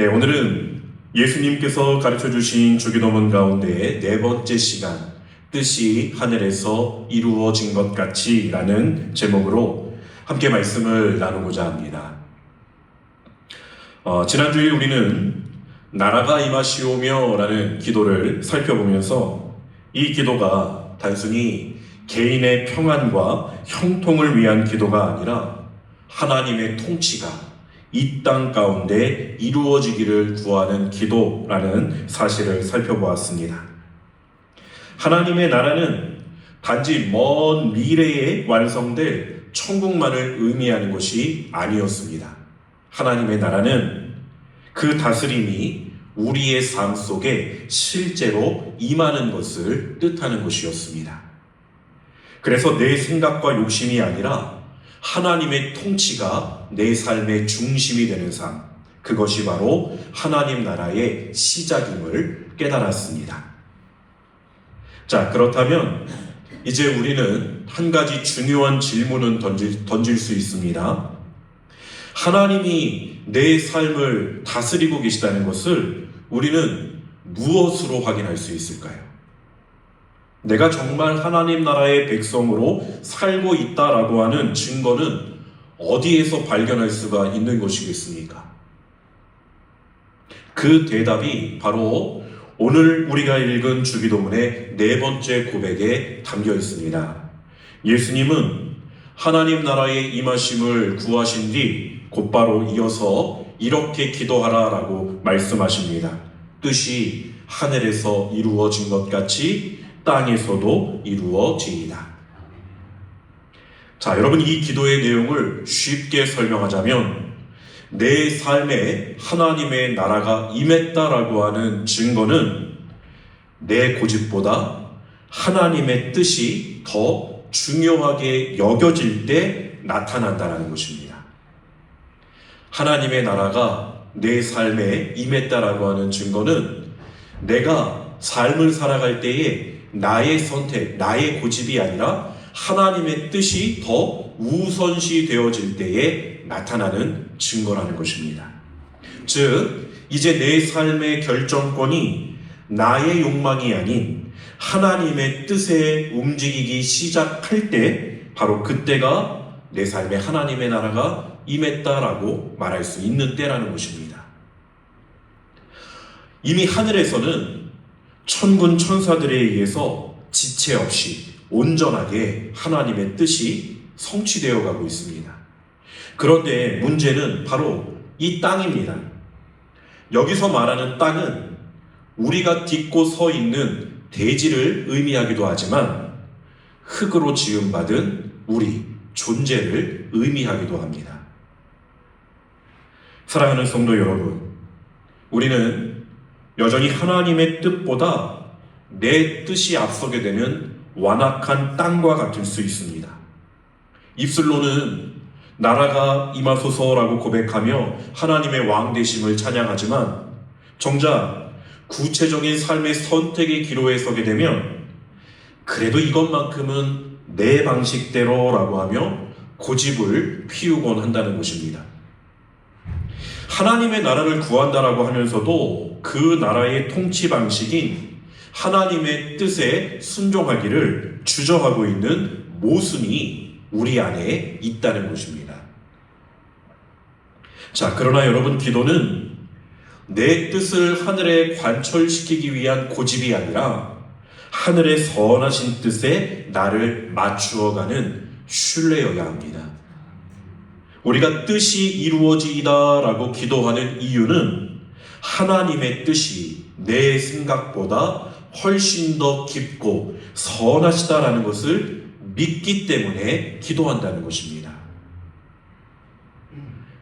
네, 오늘은 예수님께서 가르쳐 주신 주기도문 가운데 네 번째 시간, 뜻이 하늘에서 이루어진 것 같이 라는 제목으로 함께 말씀을 나누고자 합니다. 지난주에 우리는 나라가 임하시오며 라는 기도를 살펴보면서 이 기도가 단순히 개인의 평안과 형통을 위한 기도가 아니라 하나님의 통치가 이 땅 가운데 이루어지기를 구하는 기도라는 사실을 살펴보았습니다. 하나님의 나라는 단지 먼 미래에 완성될 천국만을 의미하는 것이 아니었습니다. 하나님의 나라는 그 다스림이 우리의 삶 속에 실제로 임하는 것을 뜻하는 것이었습니다. 그래서 내 생각과 욕심이 아니라 하나님의 통치가 내 삶의 중심이 되는 삶, 그것이 바로 하나님 나라의 시작임을 깨달았습니다. 자, 그렇다면 이제 우리는 한 가지 중요한 질문을 던질 수 있습니다. 하나님이 내 삶을 다스리고 계시다는 것을 우리는 무엇으로 확인할 수 있을까요? 내가 정말 하나님 나라의 백성으로 살고 있다라고 하는 증거는 어디에서 발견할 수가 있는 것이겠습니까? 그 대답이 바로 오늘 우리가 읽은 주기도문의 네 번째 고백에 담겨 있습니다. 예수님은 하나님 나라의 임하심을 구하신 뒤 곧바로 이어서 이렇게 기도하라라고 말씀하십니다. 뜻이 하늘에서 이루어진 것 같이 땅에서도 이루어지이다. 자, 여러분, 이 기도의 내용을 쉽게 설명하자면 내 삶에 하나님의 나라가 임했다라고 하는 증거는 내 고집보다 하나님의 뜻이 더 중요하게 여겨질 때 나타난다는 것입니다. 하나님의 나라가 내 삶에 임했다라고 하는 증거는 내가 삶을 살아갈 때에 나의 선택, 나의 고집이 아니라 하나님의 뜻이 더 우선시 되어질 때에 나타나는 증거라는 것입니다. 즉, 이제 내 삶의 결정권이 나의 욕망이 아닌 하나님의 뜻에 움직이기 시작할 때 바로 그때가 내 삶에 하나님의 나라가 임했다라고 말할 수 있는 때라는 것입니다. 이미 하늘에서는 천군 천사들에 의해서 지체 없이 온전하게 하나님의 뜻이 성취되어 가고 있습니다. 그런데 문제는 바로 이 땅입니다. 여기서 말하는 땅은 우리가 딛고 서 있는 대지를 의미하기도 하지만 흙으로 지음받은 우리 존재를 의미하기도 합니다. 사랑하는 성도 여러분, 우리는 여전히 하나님의 뜻보다 내 뜻이 앞서게 되는 완악한 땅과 같을 수 있습니다. 입술로는 나라가 임하소서라고 고백하며 하나님의 왕 되심을 찬양하지만 정작 구체적인 삶의 선택의 기로에 서게 되면 그래도 이것만큼은 내 방식대로라고 하며 고집을 피우곤 한다는 것입니다. 하나님의 나라를 구한다라고 하면서도 그 나라의 통치 방식인 하나님의 뜻에 순종하기를 주저하고 있는 모순이 우리 안에 있다는 것입니다. 자, 그러나 여러분, 기도는 내 뜻을 하늘에 관철시키기 위한 고집이 아니라 하늘의 선하신 뜻에 나를 맞추어가는 신뢰여야 합니다. 우리가 뜻이 이루어지이다라고 기도하는 이유는 하나님의 뜻이 내 생각보다 훨씬 더 깊고 선하시다라는 것을 믿기 때문에 기도한다는 것입니다.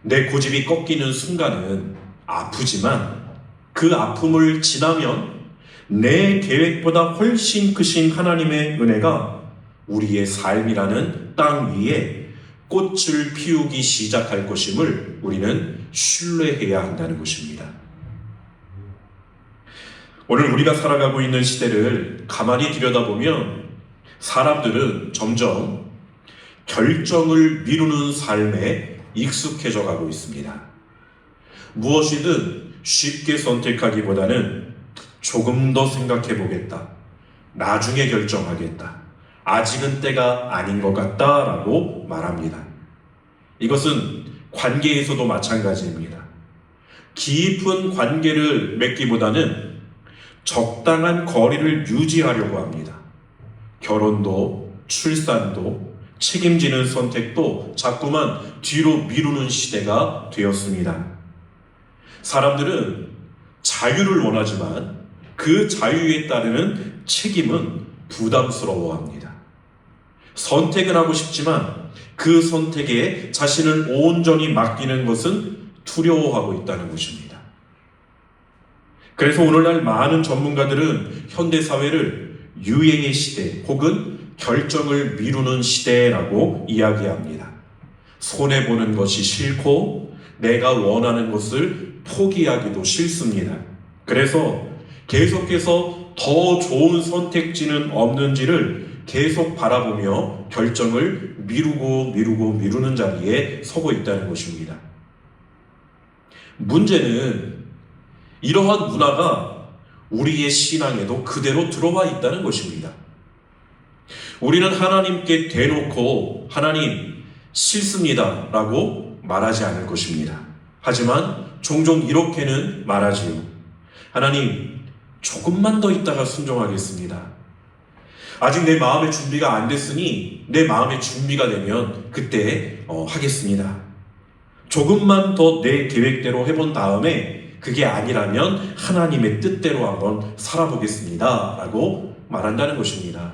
내 고집이 꺾이는 순간은 아프지만 그 아픔을 지나면 내 계획보다 훨씬 크신 하나님의 은혜가 우리의 삶이라는 땅 위에 꽃을 피우기 시작할 것임을 우리는 신뢰해야 한다는 것입니다. 오늘 우리가 살아가고 있는 시대를 가만히 들여다보면 사람들은 점점 결정을 미루는 삶에 익숙해져 가고 있습니다. 무엇이든 쉽게 선택하기보다는 조금 더 생각해 보겠다. 나중에 결정하겠다. 아직은 때가 아닌 것 같다 라고 말합니다. 이것은 관계에서도 마찬가지입니다. 깊은 관계를 맺기보다는 적당한 거리를 유지하려고 합니다. 결혼도, 출산도, 책임지는 선택도 자꾸만 뒤로 미루는 시대가 되었습니다. 사람들은 자유를 원하지만 그 자유에 따르는 책임은 부담스러워합니다. 선택을 하고 싶지만 그 선택에 자신을 온전히 맡기는 것은 두려워하고 있다는 것입니다. 그래서 오늘날 많은 전문가들은 현대사회를 유예의 시대 혹은 결정을 미루는 시대라고 이야기합니다. 손해보는 것이 싫고 내가 원하는 것을 포기하기도 싫습니다. 그래서 계속해서 더 좋은 선택지는 없는지를 계속 바라보며 결정을 미루는 자리에 서고 있다는 것입니다. 문제는 이러한 문화가 우리의 신앙에도 그대로 들어와 있다는 것입니다. 우리는 하나님께 대놓고 하나님 싫습니다 라고 말하지 않을 것입니다. 하지만 종종 이렇게는 말하지요. 하나님, 조금만 더 있다가 순종하겠습니다. 아직 내 마음의 준비가 안 됐으니 내 마음의 준비가 되면 그때 하겠습니다. 조금만 더 내 계획대로 해본 다음에 그게 아니라면 하나님의 뜻대로 한번 살아보겠습니다 라고 말한다는 것입니다.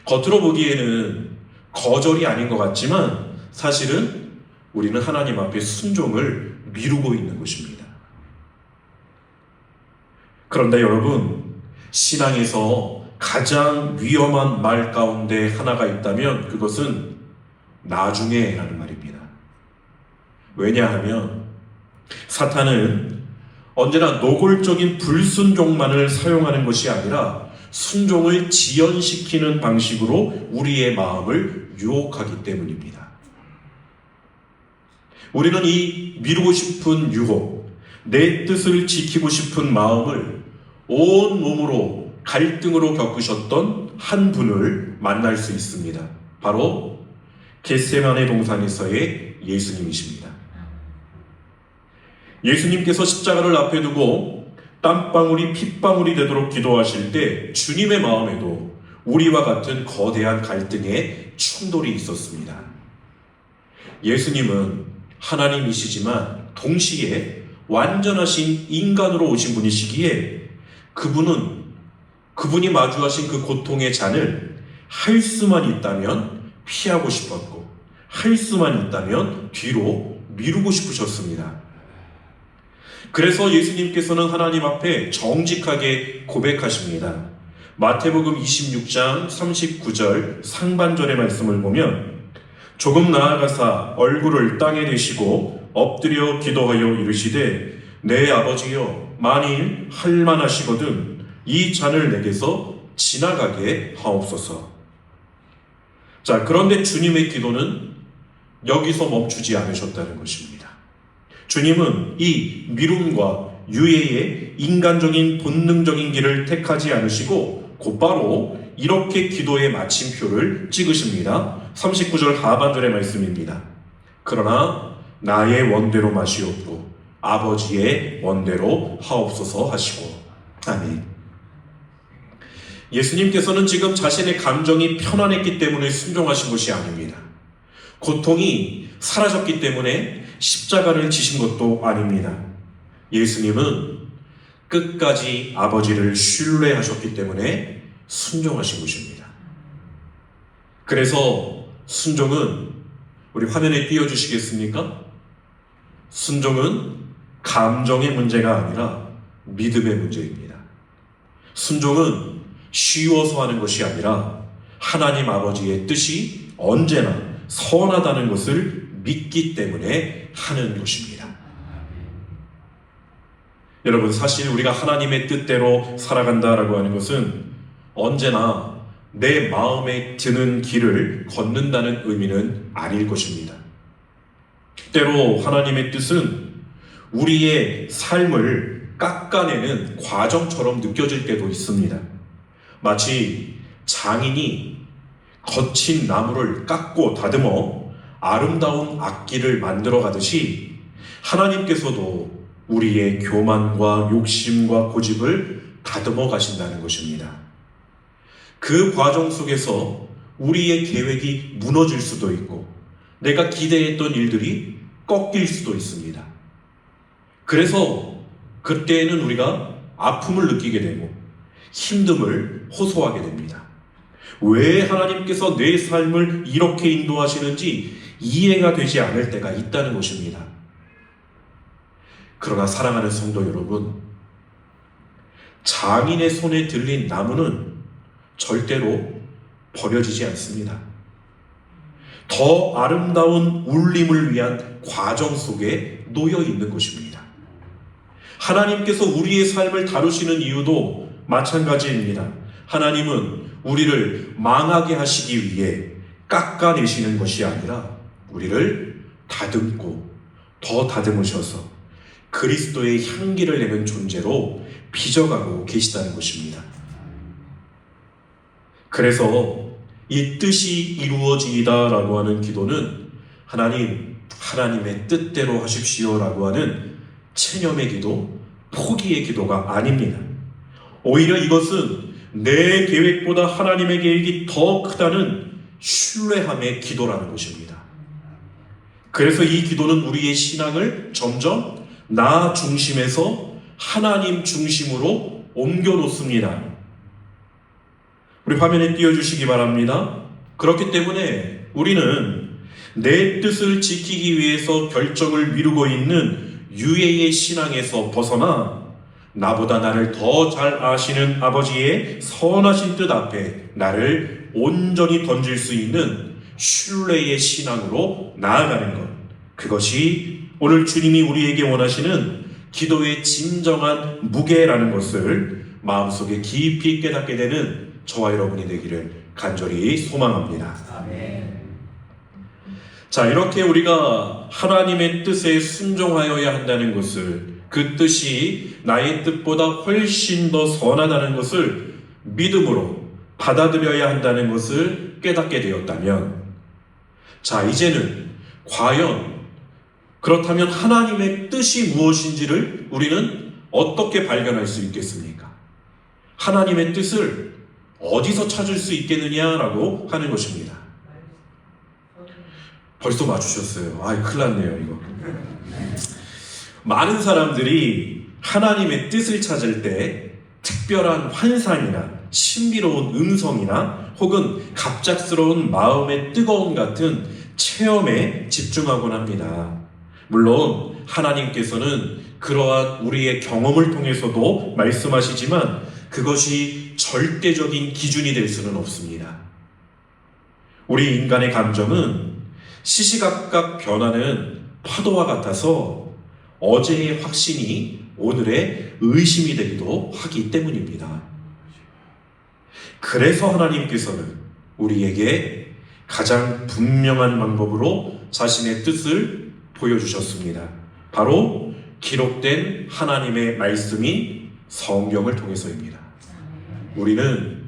겉으로 보기에는 거절이 아닌 것 같지만 사실은 우리는 하나님 앞에 순종을 미루고 있는 것입니다. 그런데 여러분, 신앙에서 가장 위험한 말 가운데 하나가 있다면 그것은 나중에 라는 말입니다. 왜냐하면 사탄은 언제나 노골적인 불순종만을 사용하는 것이 아니라 순종을 지연시키는 방식으로 우리의 마음을 유혹하기 때문입니다. 우리는 이 미루고 싶은 유혹, 내 뜻을 지키고 싶은 마음을 온 몸으로 갈등으로 겪으셨던 한 분을 만날 수 있습니다. 바로 겟세마네 동산에서의 예수님이십니다. 예수님께서 십자가를 앞에 두고 땀방울이 핏방울이 되도록 기도하실 때 주님의 마음에도 우리와 같은 거대한 갈등의 충돌이 있었습니다. 예수님은 하나님이시지만 동시에 완전하신 인간으로 오신 분이시기에 그분이 마주하신 그 고통의 잔을 할 수만 있다면 피하고 싶었고 할 수만 있다면 뒤로 미루고 싶으셨습니다. 그래서 예수님께서는 하나님 앞에 정직하게 고백하십니다. 마태복음 26장 39절 상반절의 말씀을 보면 조금 나아가사 얼굴을 땅에 대시고 엎드려 기도하여 이르시되 내 아버지여 만일 할만하시거든 이 잔을 내게서 지나가게 하옵소서. 자, 그런데 주님의 기도는 여기서 멈추지 않으셨다는 것입니다. 주님은 이 미움과 유예의 인간적인 본능적인 길을 택하지 않으시고 곧바로 이렇게 기도의 마침표를 찍으십니다. 39절 하반절의 말씀입니다. 그러나 나의 원대로 마시옵고 아버지의 원대로 하옵소서 하시고. 아멘. 예수님께서는 지금 자신의 감정이 편안했기 때문에 순종하신 것이 아닙니다. 고통이 사라졌기 때문에 십자가를 지신 것도 아닙니다. 예수님은 끝까지 아버지를 신뢰하셨기 때문에 순종하신 것입니다. 그래서 순종은 우리 화면에 띄워주시겠습니까? 순종은 감정의 문제가 아니라 믿음의 문제입니다. 순종은 쉬워서 하는 것이 아니라 하나님 아버지의 뜻이 언제나 선하다는 것을 믿기 때문에 하는 것입니다. 여러분, 사실 우리가 하나님의 뜻대로 살아간다라고 하는 것은 언제나 내 마음에 드는 길을 걷는다는 의미는 아닐 것입니다. 때로 하나님의 뜻은 우리의 삶을 깎아내는 과정처럼 느껴질 때도 있습니다. 마치 장인이 거친 나무를 깎고 다듬어 아름다운 악기를 만들어 가듯이 하나님께서도 우리의 교만과 욕심과 고집을 다듬어 가신다는 것입니다. 그 과정 속에서 우리의 계획이 무너질 수도 있고 내가 기대했던 일들이 꺾일 수도 있습니다. 그래서 그때에는 우리가 아픔을 느끼게 되고 힘듦을 호소하게 됩니다. 왜 하나님께서 내 삶을 이렇게 인도하시는지 이해가 되지 않을 때가 있다는 것입니다. 그러나 사랑하는 성도 여러분, 장인의 손에 들린 나무는 절대로 버려지지 않습니다. 더 아름다운 울림을 위한 과정 속에 놓여 있는 것입니다. 하나님께서 우리의 삶을 다루시는 이유도 마찬가지입니다. 하나님은 우리를 망하게 하시기 위해 깎아내시는 것이 아니라 우리를 다듬고 더 다듬으셔서 그리스도의 향기를 내는 존재로 빚어가고 계시다는 것입니다. 그래서 이 뜻이 이루어지이다라고 하는 기도는 하나님의 뜻대로 하십시오라고 하는 체념의 기도, 포기의 기도가 아닙니다. 오히려 이것은 내 계획보다 하나님의 계획이 더 크다는 신뢰함의 기도라는 것입니다. 그래서 이 기도는 우리의 신앙을 점점 나 중심에서 하나님 중심으로 옮겨놓습니다. 우리 화면에 띄워주시기 바랍니다. 그렇기 때문에 우리는 내 뜻을 지키기 위해서 결정을 미루고 있는 유예의 신앙에서 벗어나 나보다 나를 더 잘 아시는 아버지의 선하신 뜻 앞에 나를 온전히 던질 수 있는 신뢰의 신앙으로 나아가는 것, 그것이 오늘 주님이 우리에게 원하시는 기도의 진정한 무게라는 것을 마음속에 깊이 깨닫게 되는 저와 여러분이 되기를 간절히 소망합니다. 아멘. 자, 이렇게 우리가 하나님의 뜻에 순종하여야 한다는 것을, 그 뜻이 나의 뜻보다 훨씬 더 선하다는 것을 믿음으로 받아들여야 한다는 것을 깨닫게 되었다면, 자, 이제는 과연 그렇다면 하나님의 뜻이 무엇인지를 우리는 어떻게 발견할 수 있겠습니까? 하나님의 뜻을 어디서 찾을 수 있겠느냐라고 하는 것입니다. 벌써 맞추셨어요. 큰일 났네요, 이거. 많은 사람들이 하나님의 뜻을 찾을 때 특별한 환상이나 신비로운 음성이나 혹은 갑작스러운 마음의 뜨거움 같은 체험에 집중하곤 합니다. 물론 하나님께서는 그러한 우리의 경험을 통해서도 말씀하시지만 그것이 절대적인 기준이 될 수는 없습니다. 우리 인간의 감정은 시시각각 변하는 파도와 같아서 어제의 확신이 오늘의 의심이 되기도 하기 때문입니다. 그래서 하나님께서는 우리에게 가장 분명한 방법으로 자신의 뜻을 보여주셨습니다. 바로 기록된 하나님의 말씀인 성경을 통해서입니다. 우리는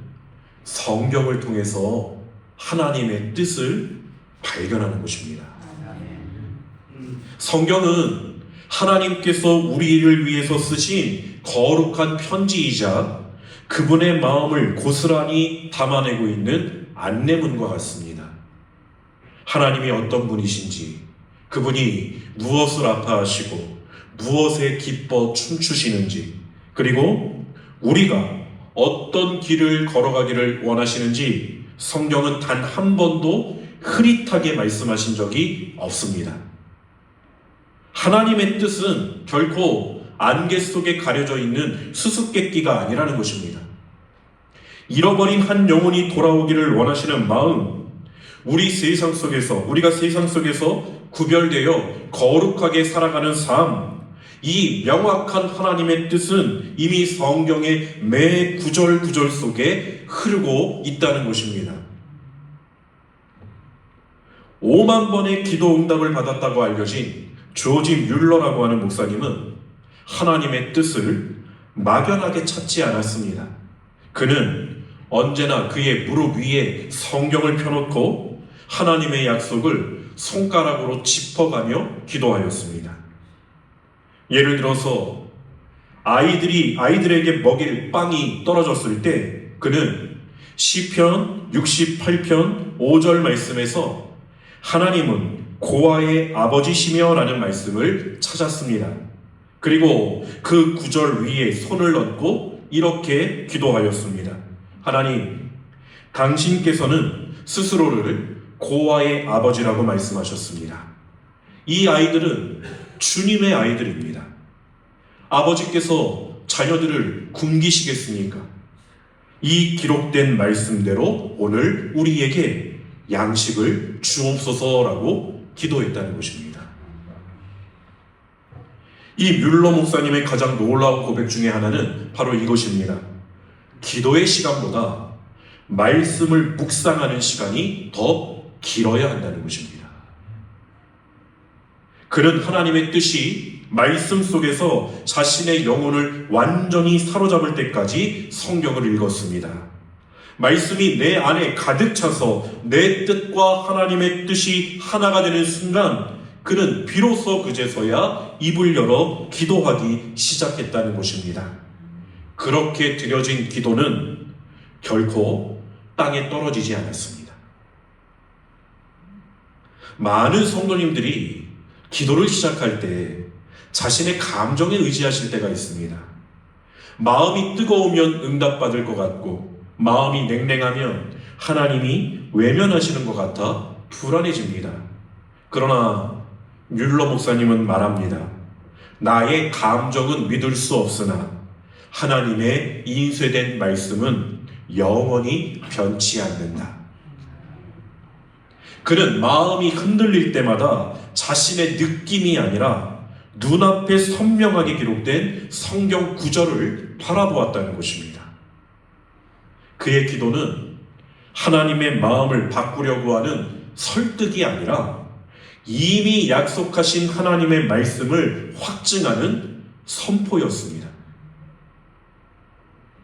성경을 통해서 하나님의 뜻을 발견하는 것입니다. 성경은 하나님께서 우리를 위해서 쓰신 거룩한 편지이자 그분의 마음을 고스란히 담아내고 있는 안내문과 같습니다. 하나님이 어떤 분이신지, 그분이 무엇을 아파하시고 무엇에 기뻐 춤추시는지, 그리고 우리가 어떤 길을 걸어가기를 원하시는지 성경은 단 한 번도 흐릿하게 말씀하신 적이 없습니다. 하나님의 뜻은 결코 안개 속에 가려져 있는 수수께끼가 아니라는 것입니다. 잃어버린 한 영혼이 돌아오기를 원하시는 마음, 우리가 세상 속에서 구별되어 거룩하게 살아가는 삶, 이 명확한 하나님의 뜻은 이미 성경의 매 구절 구절 속에 흐르고 있다는 것입니다. 5만 번의 기도 응답을 받았다고 알려진 조지 뮬러라고 하는 목사님은 하나님의 뜻을 막연하게 찾지 않았습니다. 그는 언제나 그의 무릎 위에 성경을 펴놓고 하나님의 약속을 손가락으로 짚어가며 기도하였습니다. 예를 들어서 아이들에게 먹일 빵이 떨어졌을 때 그는 시편 68편 5절 말씀에서 하나님은 고아의 아버지시며 라는 말씀을 찾았습니다. 그리고 그 구절 위에 손을 얹고 이렇게 기도하였습니다. 하나님, 당신께서는 스스로를 고아의 아버지라고 말씀하셨습니다. 이 아이들은 주님의 아이들입니다. 아버지께서 자녀들을 굶기시겠습니까? 이 기록된 말씀대로 오늘 우리에게 양식을 주옵소서라고 기도했다는 것입니다. 이 뮬러 목사님의 가장 놀라운 고백 중에 하나는 바로 이것입니다. 기도의 시간보다 말씀을 묵상하는 시간이 더 길어야 한다는 것입니다. 그는 하나님의 뜻이 말씀 속에서 자신의 영혼을 완전히 사로잡을 때까지 성경을 읽었습니다. 말씀이 내 안에 가득 차서 내 뜻과 하나님의 뜻이 하나가 되는 순간 그는 비로소 그제서야 입을 열어 기도하기 시작했다는 것입니다. 그렇게 드려진 기도는 결코 땅에 떨어지지 않았습니다. 많은 성도님들이 기도를 시작할 때 자신의 감정에 의지하실 때가 있습니다. 마음이 뜨거우면 응답받을 것 같고 마음이 냉랭하면 하나님이 외면하시는 것 같아 불안해집니다. 그러나 뮬러 목사님은 말합니다. 나의 감정은 믿을 수 없으나 하나님의 인쇄된 말씀은 영원히 변치 않는다. 그는 마음이 흔들릴 때마다 자신의 느낌이 아니라 눈앞에 선명하게 기록된 성경 구절을 바라보았다는 것입니다. 그의 기도는 하나님의 마음을 바꾸려고 하는 설득이 아니라 이미 약속하신 하나님의 말씀을 확증하는 선포였습니다.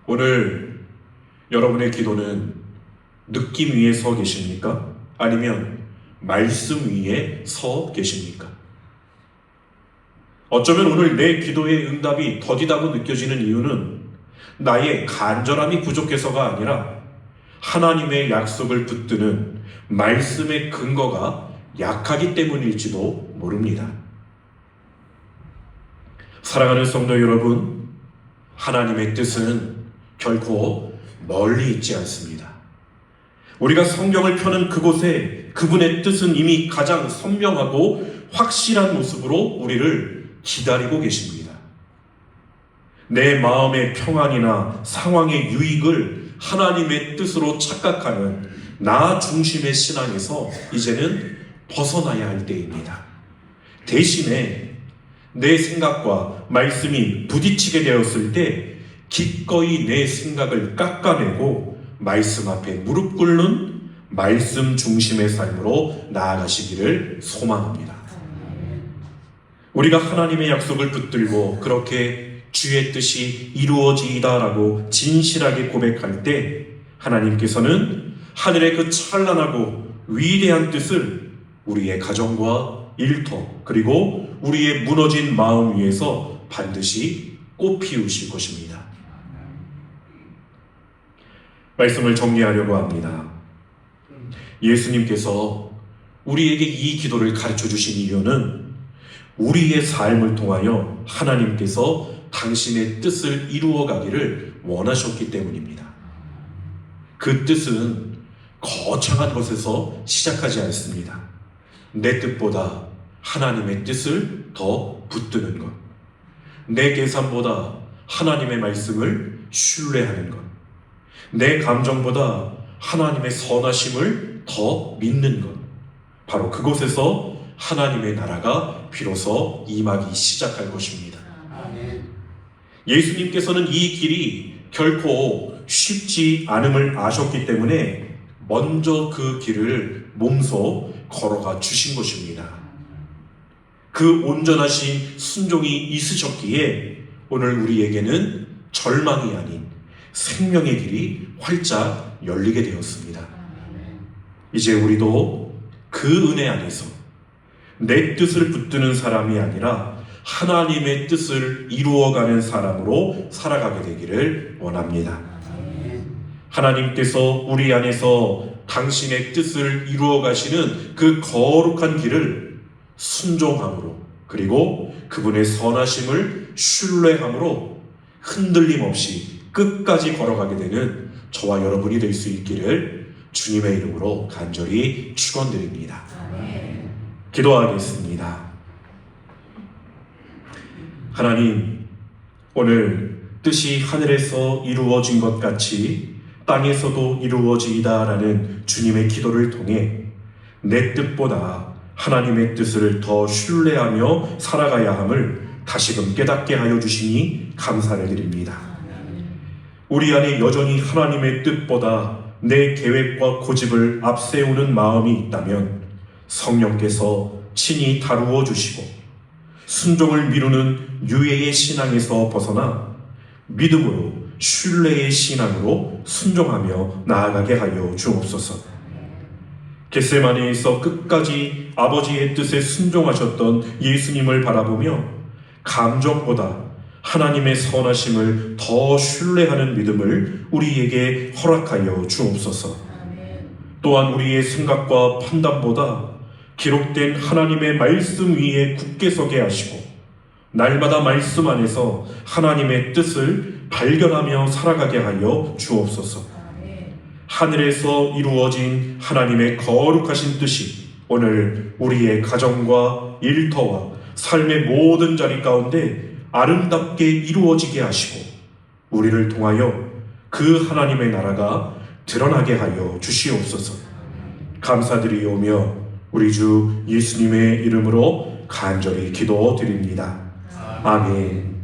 오늘 여러분의 기도는 느낌 위에 서 계십니까? 아니면 말씀 위에 서 계십니까? 어쩌면 오늘 내 기도의 응답이 더디다고 느껴지는 이유는 나의 간절함이 부족해서가 아니라 하나님의 약속을 붙드는 말씀의 근거가 약하기 때문일지도 모릅니다. 사랑하는 성도 여러분, 하나님의 뜻은 결코 멀리 있지 않습니다. 우리가 성경을 펴는 그곳에 그분의 뜻은 이미 가장 선명하고 확실한 모습으로 우리를 기다리고 계십니다. 내 마음의 평안이나 상황의 유익을 하나님의 뜻으로 착각하는 나 중심의 신앙에서 이제는 벗어나야 할 때입니다. 대신에 내 생각과 말씀이 부딪히게 되었을 때 기꺼이 내 생각을 깎아내고 말씀 앞에 무릎 꿇는 말씀 중심의 삶으로 나아가시기를 소망합니다. 우리가 하나님의 약속을 붙들고 그렇게 주의 뜻이 이루어지이다라고 진실하게 고백할 때 하나님께서는 하늘의 그 찬란하고 위대한 뜻을 우리의 가정과 일터 그리고 우리의 무너진 마음 위에서 반드시 꽃피우실 것입니다. 말씀을 정리하려고 합니다. 예수님께서 우리에게 이 기도를 가르쳐 주신 이유는 우리의 삶을 통하여 하나님께서 당신의 뜻을 이루어 가기를 원하셨기 때문입니다. 그 뜻은 거창한 것에서 시작하지 않습니다. 내 뜻보다 하나님의 뜻을 더 붙드는 것, 내 계산보다 하나님의 말씀을 신뢰하는 것, 내 감정보다 하나님의 선하심을 더 믿는 것, 바로 그곳에서 하나님의 나라가 비로소 임하기 시작할 것입니다. 예수님께서는 이 길이 결코 쉽지 않음을 아셨기 때문에 먼저 그 길을 몸소 걸어가 주신 것입니다. 그 온전하신 순종이 있으셨기에 오늘 우리에게는 절망이 아닌 생명의 길이 활짝 열리게 되었습니다. 이제 우리도 그 은혜 안에서 내 뜻을 붙드는 사람이 아니라 하나님의 뜻을 이루어가는 사람으로 살아가게 되기를 원합니다. 하나님께서 우리 안에서 당신의 뜻을 이루어 가시는 그 거룩한 길을 순종함으로, 그리고 그분의 선하심을 신뢰함으로 흔들림 없이 끝까지 걸어가게 되는 저와 여러분이 될 수 있기를 주님의 이름으로 간절히 축원드립니다. 기도하겠습니다. 하나님, 오늘 뜻이 하늘에서 이루어진 것 같이 땅에서도 이루어지이다라는 주님의 기도를 통해 내 뜻보다 하나님의 뜻을 더 신뢰하며 살아가야 함을 다시금 깨닫게 하여 주시니 감사를 드립니다. 우리 안에 여전히 하나님의 뜻보다 내 계획과 고집을 앞세우는 마음이 있다면 성령께서 친히 다루어 주시고 순종을 미루는 유예의 신앙에서 벗어나 믿음으로 신뢰의 신앙으로 순종하며 나아가게 하여 주옵소서. 겟세마네에서 끝까지 아버지의 뜻에 순종하셨던 예수님을 바라보며 감정보다 하나님의 선하심을 더 신뢰하는 믿음을 우리에게 허락하여 주옵소서. 또한 우리의 생각과 판단보다 기록된 하나님의 말씀 위에 굳게 서게 하시고 날마다 말씀 안에서 하나님의 뜻을 발견하며 살아가게 하여 주옵소서. 하늘에서 이루어진 하나님의 거룩하신 뜻이 오늘 우리의 가정과 일터와 삶의 모든 자리 가운데 아름답게 이루어지게 하시고 우리를 통하여 그 하나님의 나라가 드러나게 하여 주시옵소서. 감사드리오며 우리 주 예수님의 이름으로 간절히 기도드립니다. 아멘.